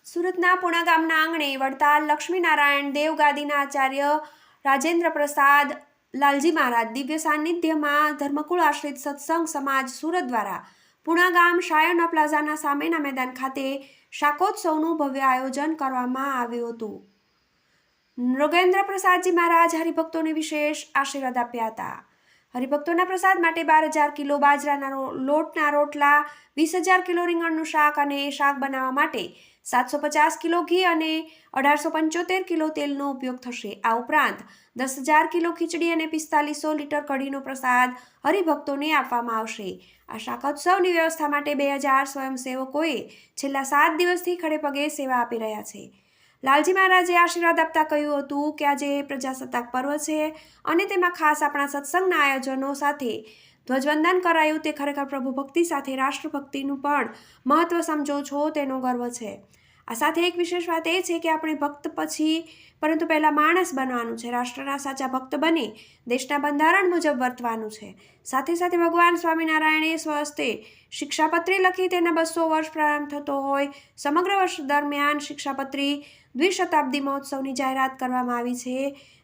સુરતના પુણા ગામના આંગણે વડતાલ લક્ષ્મીનારાયણ દેવગાદીના આચાર્ય રાજેન્દ્ર પ્રસાદ લાલજી મહારાજ દિવ્ય સાનિધ્યમાં ધર્મકુળ આશ્રિત સત્સંગ સમાજ સુરત દ્વારા પુણા ગામ શાયરના પ્લાઝાના સામેના મેદાન ખાતે શાકોત્સવનું ભવ્ય આયોજન કરવામાં આવ્યું હતું. નૃગેન્દ્ર પ્રસાદજી મહારાજ હરિભક્તોને વિશેષ આશીર્વાદ આપ્યા હતા. હરિભક્તોના પ્રસાદ માટે 12,000 કિલો બાજરાના લોટના રોટલા, 20,000 કિલો રીંગણનું શાક અને શાક બનાવવા માટે 750 કિલો ઘી અને 1875 કિલો તેલનો ઉપયોગ થશે. આ ઉપરાંત 10,000 કિલો ખીચડી અને 4500 લીટર કઢીનો પ્રસાદ હરિભક્તોને આપવામાં આવશે. આ શાકોત્સવની વ્યવસ્થા માટે 2,000 સ્વયંસેવકોએ છેલ્લા 7 દિવસથી ખડેપગે સેવા આપી રહ્યા છે. લાલજી મહારાજે આશીર્વાદ આપતા કહ્યું હતું કે આજે પ્રજાસત્તાક પર્વ છે અને તેમાં ખાસ આપણા સત્સંગના આયોજનો સાથે ધ્વજવંદન કરાયું તે ખરેખર પ્રભુ ભક્તિ સાથે રાષ્ટ્રભક્તિનું પણ મહત્વ સમજો છો તેનો ગર્વ છે. આ સાથે એક વિશેષ વાત એ છે કે આપણે ભક્ત પછી પરંતુ પહેલાં માણસ બનવાનું છે. રાષ્ટ્રના સાચા ભક્ત બની દેશના બંધારણ મુજબ વર્તવાનું છે. સાથે સાથે ભગવાન સ્વામિનારાયણે સ્વહસ્તે શિક્ષાપત્રી લખી તેના 200 વર્ષ પ્રારંભ થતો હોય સમગ્ર વર્ષ દરમિયાન શિક્ષાપત્રી દ્વિશતાબ્દી મહોત્સવની જાહેરાત કરવામાં આવી છે,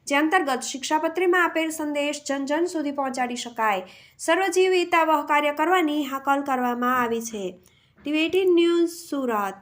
જે અંતર્ગત શિક્ષાપત્રીમાં આપેલ સંદેશ જન જન સુધી પહોંચાડી શકાય સર્વજીવ હિતાવહ કાર્ય કરવાની હાકલ કરવામાં આવી છે. TV18 news Surat.